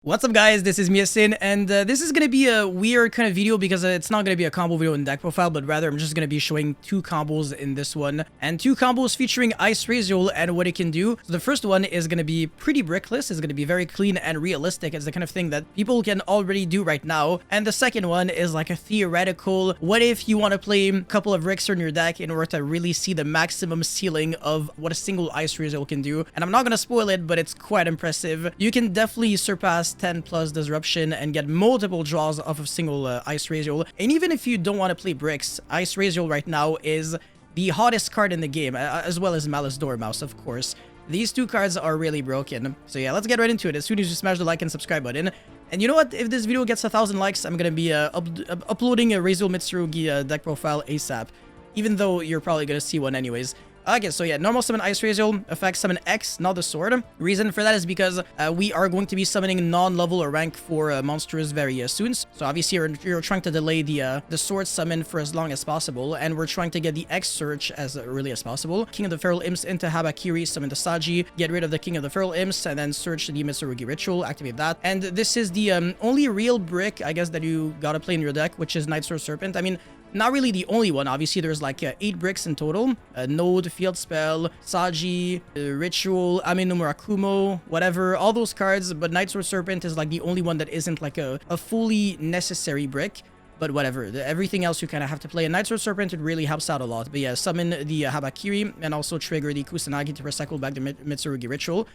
What's up guys, this is Miasin, and this is going to be a weird kind of video because it's not going to be a combo video in deck profile, but rather I'm just going to be showing two combos in this one, and two combos featuring Ice Ryzeal and what it can do. So the first one is going to be pretty brickless, it's going to be very clean and realistic, it's the kind of thing that people can already do right now, and the second one is like a theoretical, what if you want to play a couple of Ricks in your deck in order to really see the maximum ceiling of what a single Ice Ryzeal can do, and I'm not going to spoil it, but it's quite impressive. You can definitely surpass 10 plus disruption and get multiple draws off of single Ice Ryzeal. And even if you don't want to play bricks, Ice Ryzeal right now is the hottest card in the game, as well as Malice Dormouse, of course. These two cards are really broken. So yeah, let's get right into it as soon as you smash the like and subscribe button. And you know what? If this video gets 1,000 likes, I'm gonna be uploading a Ryzeal Mitsurugi deck profile ASAP. Even though you're probably gonna see one anyways. Okay, so yeah, normal summon Ice Ryzeal, effect summon X, not the sword. Reason for that is because we are going to be summoning non-level or rank 4 monsters very soon. So obviously you're trying to delay the sword summon for as long as possible, and we're trying to get the X search as early as possible. King of the Feral Imps into Habakiri, summon the Saji, get rid of the King of the Feral Imps, and then search the Mitsurugi ritual, activate that. And this is the only real brick, I guess, that you gotta play in your deck, which is Nightsword Serpent. I mean, not really the only one, obviously there's like 8 bricks in total. Node, Field Spell, Saji, Ritual, Ame no Murakumo, whatever, all those cards, but Nightsword Serpent is like the only one that isn't like a fully necessary brick. But whatever, everything else you kind of have to play. And Nightsword Serpent, it really helps out a lot. But yeah, summon the Habakiri and also trigger the Kusanagi to recycle back the Mitsurugi ritual.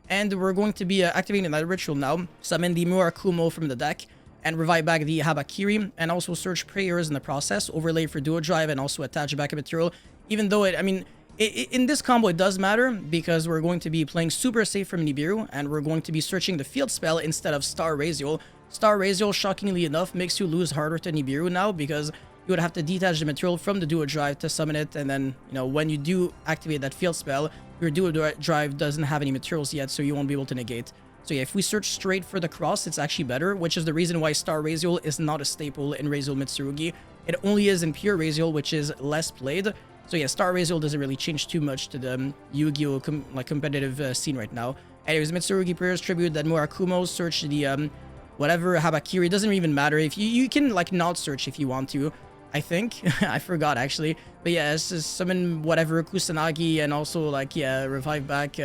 And we're going to be activating that ritual now. Summon the Murakumo from the deck and revive back the Habakiri, and also search prayers in the process, overlay for duo drive, and also attach backup material. Even though in this combo it does matter because we're going to be playing super safe from Nibiru, and we're going to be searching the field spell instead of Star Ryzeal. Star Ryzeal, shockingly enough, makes you lose harder to Nibiru now because you would have to detach the material from the duo drive to summon it, and then, you know, when you do activate that field spell, your duo drive doesn't have any materials yet, so you won't be able to negate. So yeah, if we search straight for the cross, it's actually better, which is the reason why Star Ryzeal is not a staple in Ryzeal Mitsurugi. It only is in Pure Ryzeal, which is less played. So yeah, Star Ryzeal doesn't really change too much to the Yu-Gi-Oh! Competitive scene right now. Anyways, Mitsurugi Prayers Tribute, that Murakumo, search the whatever, Habakiri, doesn't even matter. If you can like not search if you want to, I think. I forgot actually. But yeah, it's just summon whatever, Kusanagi, and also like, yeah, revive back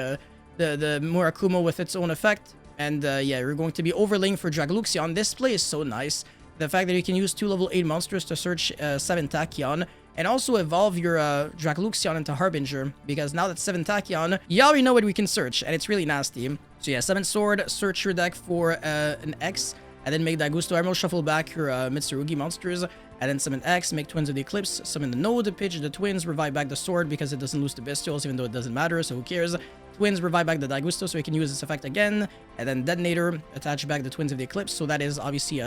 the Murakumo with its own effect. And yeah, we're going to be overlaying for Dragluxion. This play is so nice. The fact that you can use 2 level 8 monsters to search 7 Tachyon, and also evolve your Dragluxion into Harbinger, because now that 7 Tachyon, you already know what we can search, and it's really nasty. So yeah, summon Sword, search your deck for an X, and then make Daigusto Emerald, shuffle back your Mitsurugi monsters, and then summon X, make Twins of the Eclipse, summon the Node, pitch the Twins, revive back the Sword because it doesn't lose the Bestials, even though it doesn't matter, so who cares. Twins, revive back the Daigusto so we can use this effect again, and then Detonator, attach back the Twins of the Eclipse, so that is obviously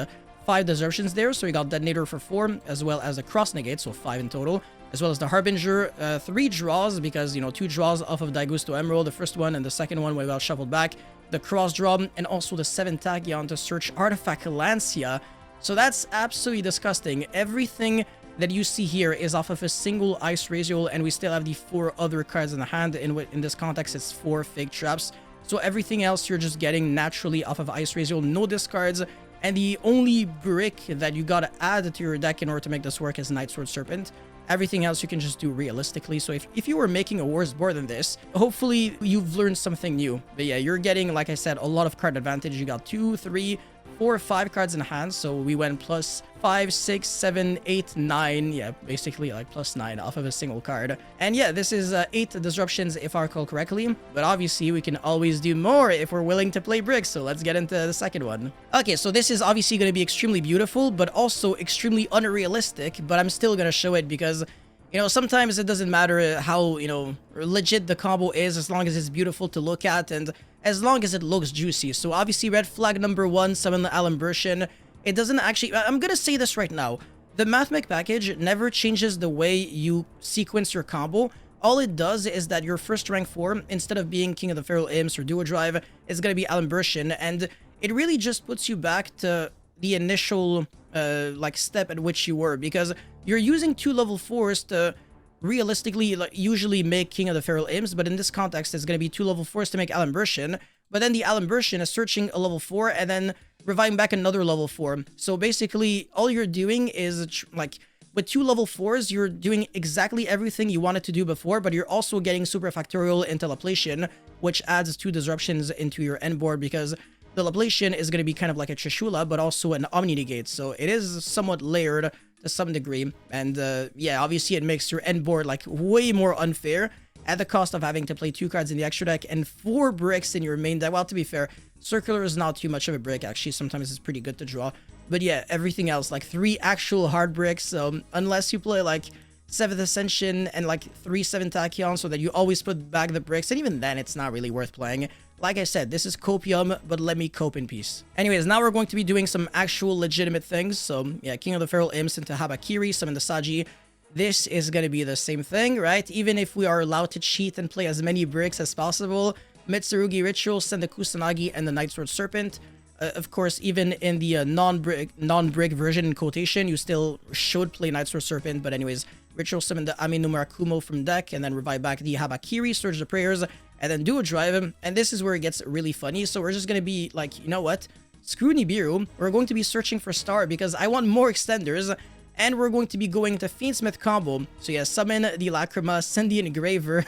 5 disruptions there, so we got Detonator for 4, as well as the Cross Negate, so 5 in total, as well as the Harbinger, 3 draws, because, you know, 2 draws off of Daigusto Emerald, the first one, and the second one we got shuffled back, the Cross Draw, and also the 7 Tachyon to search Artifact Lancia. So that's absolutely disgusting. Everything that you see here is off of a single Ice Ryzeal, and we still have the 4 other cards in the hand. In this context, it's 4 fake traps. So everything else you're just getting naturally off of Ice Ryzeal, no discards. And the only brick that you gotta add to your deck in order to make this work is Nightsword Serpent. Everything else you can just do realistically. So if you were making a worse board than this, hopefully you've learned something new. But yeah, you're getting, like I said, a lot of card advantage. You got 2, 3, 4, 5 cards in hand, so we went plus 5, 6, 7, 8, 9, yeah, basically like plus 9 off of a single card. And yeah, this is 8 disruptions if I recall correctly, but obviously we can always do more if we're willing to play bricks, so let's get into the second one. Okay, so this is obviously going to be extremely beautiful, but also extremely unrealistic, but I'm still going to show it because, you know, sometimes it doesn't matter how, you know, legit the combo is, as long as it's beautiful to look at and as long as it looks juicy. So obviously red flag number 1, summon the Alimbertian. It doesn't actually, I'm gonna say this right now, the Mathmech package never changes the way you sequence your combo. All it does is that your first rank 4, instead of being King of the Feral Imps or Duo Drive, is gonna be Alimbertian, and it really just puts you back to the initial like step at which you were, because you're using 2 level 4s to realistically, like, usually make King of the Feral Imps, but in this context, it's going to be 2 level 4s to make Alimbertian, but then the Alimbertian is searching a level 4 and then reviving back another level 4. So basically, all you're doing is, like, with 2 level 4s, you're doing exactly everything you wanted to do before, but you're also getting Super Factorial into Laplacian, which adds 2 disruptions into your end board, because the Laplacian is going to be kind of like a Trishula, but also an Omni Negate, so it is somewhat layered to some degree, and yeah, obviously it makes your end board, like, way more unfair, at the cost of having to play 2 cards in the extra deck and 4 bricks in your main deck. Well, to be fair, Circular is not too much of a brick, actually. Sometimes it's pretty good to draw. But yeah, everything else, like 3 actual hard bricks. So unless you play like 7th Ascension and like 3/7 Tachyon, so that you always put back the bricks, and even then, it's not really worth playing. Like I said, this is copium, but let me cope in peace. Anyways, now we're going to be doing some actual legitimate things. So yeah, King of the Feral Imps into Habakiri, summon the Saji. This is going to be the same thing, right? Even if we are allowed to cheat and play as many bricks as possible, Mitsurugi Ritual, send the Kusanagi and the Nightsword Serpent. Of course, even in the non-brick version in quotation, you still should play Nightsword Serpent. But anyways, Ritual summon the Ame no Murakumo from deck, and then revive back the Habakiri, Surge the Prayers, and then do a drive. And this is where it gets really funny. So we're just going to be like, you know what? Screw Nibiru. We're going to be searching for Star because I want more extenders. And we're going to be going to Fiendsmith combo. So yeah, summon the Lacrima, send the Engraver.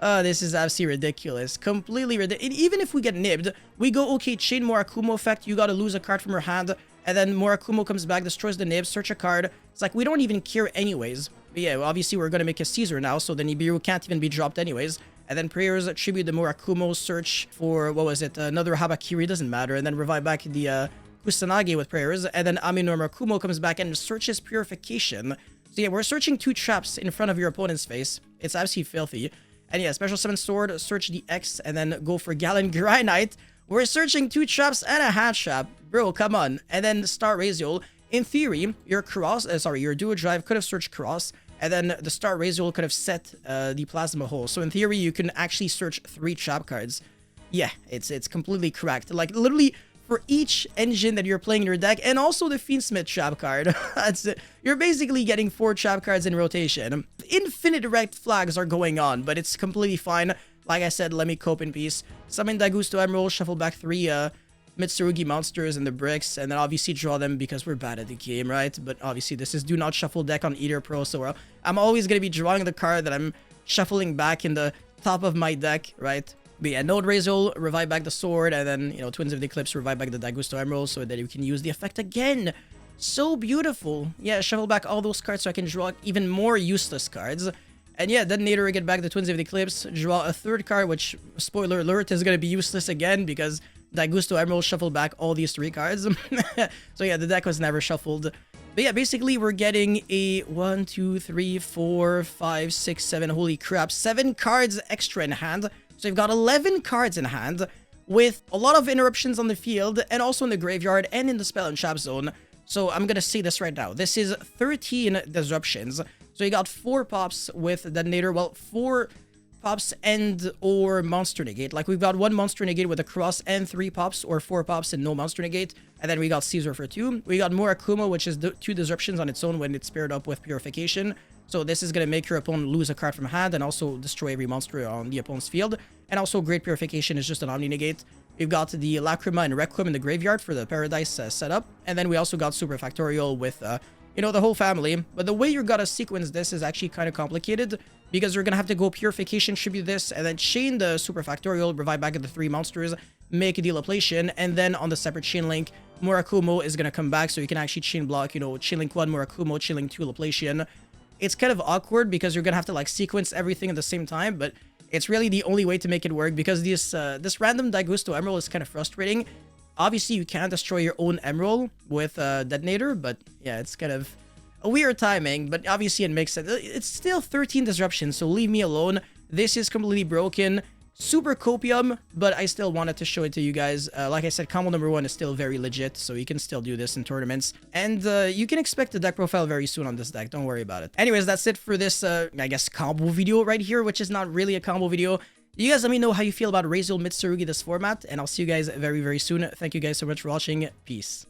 Oh, this is absolutely ridiculous. Completely ridiculous. Even if we get nibbed, we go, okay, chain Murakumo effect, you gotta lose a card from her hand, and then Murakumo comes back, destroys the nib, search a card. It's like, we don't even care anyways. But yeah, obviously we're gonna make a Caesar now, so the Nibiru can't even be dropped anyways. And then Prayers attribute the Murakumo, search for, what was it, another Habakiri, doesn't matter, and then revive back the Kusanagi with Prayers, and then Ame no Murakumo comes back and searches Purification. So yeah, we're searching 2 traps in front of your opponent's face. It's absolutely filthy. And yeah, Special Summon Sword, search the X, and then go for Galen Granite. We're searching 2 traps and a hand trap. Bro, come on. And then Star Ryzeal. In theory, your your Duo Drive could have searched Cross, and then the Star Ryzeal could have set the Plasma Hole. So in theory, you can actually search 3 trap cards. Yeah, it's completely correct. Like, literally, for each engine that you're playing in your deck, and also the Fiendsmith trap card. That's it. You're basically getting 4 trap cards in rotation. Infinite red flags are going on, but it's completely fine. Like I said, let me cope in peace. Summon Daigusto Emerald, shuffle back 3 Mitsurugi monsters and the bricks, and then obviously draw them because we're bad at the game, right? But obviously this is do not shuffle deck on Eater Pro, so I'm always going to be drawing the card that I'm shuffling back in the top of my deck, right? But yeah, Node Ryzeal, revive back the sword, and then, you know, Twins of the Eclipse, revive back the Daigusto Emerald so that you can use the effect again. So beautiful. Yeah, shuffle back all those cards so I can draw even more useless cards. And yeah, Detonator, get back the Twins of the Eclipse, draw a 3rd card, which, spoiler alert, is going to be useless again because Daigusto Emerald shuffled back all these 3 cards. So yeah, the deck was never shuffled. But yeah, basically we're getting a 1, 2, 3, 4, 5, 6, 7, holy crap, 7 cards extra in hand. So you've got 11 cards in hand with a lot of interruptions on the field and also in the graveyard and in the spell and trap zone. So I'm going to say this right now. This is 13 disruptions. So you got 4 pops with Detonator. Well, 4 pops and or Monster Negate. Like we've got 1 Monster Negate with a Cross and 3 pops, or 4 pops and no Monster Negate. And then we got Caesar for 2. We got Murakumo, which is 2 disruptions on its own when it's paired up with Purification. So this is going to make your opponent lose a card from hand and also destroy every monster on the opponent's field. And also Great Purification is just an Omni Negate. We've got the Lacrima and Requiem in the graveyard for the Paradise setup. And then we also got Super Factorial with, you know, the whole family. But the way you're going to sequence this is actually kind of complicated because you're going to have to go Purification, tribute this, and then chain the Super Factorial, revive back the 3 monsters, make a Laplacian, and then on the separate chain link, Murakumo is going to come back so you can actually chain block, you know, chain link 1 Murakumo, chain link 2 Laplacian. It's kind of awkward because you're going to have to like sequence everything at the same time, but it's really the only way to make it work because this random Daigusto Emerald is kind of frustrating. Obviously, you can't destroy your own Emerald with Detonator, but yeah, it's kind of a weird timing, but obviously it makes sense. It's still 13 disruptions, so leave me alone. This is completely broken. Super copium, but I still wanted to show it to you guys. Like I said, combo number 1 is still very legit, so you can still do this in tournaments. And you can expect the deck profile very soon on this deck. Don't worry about it. Anyways, that's it for this, I guess, combo video right here, which is not really a combo video. You guys let me know how you feel about Ryzeal Mitsurugi this format, and I'll see you guys very, very soon. Thank you guys so much for watching. Peace.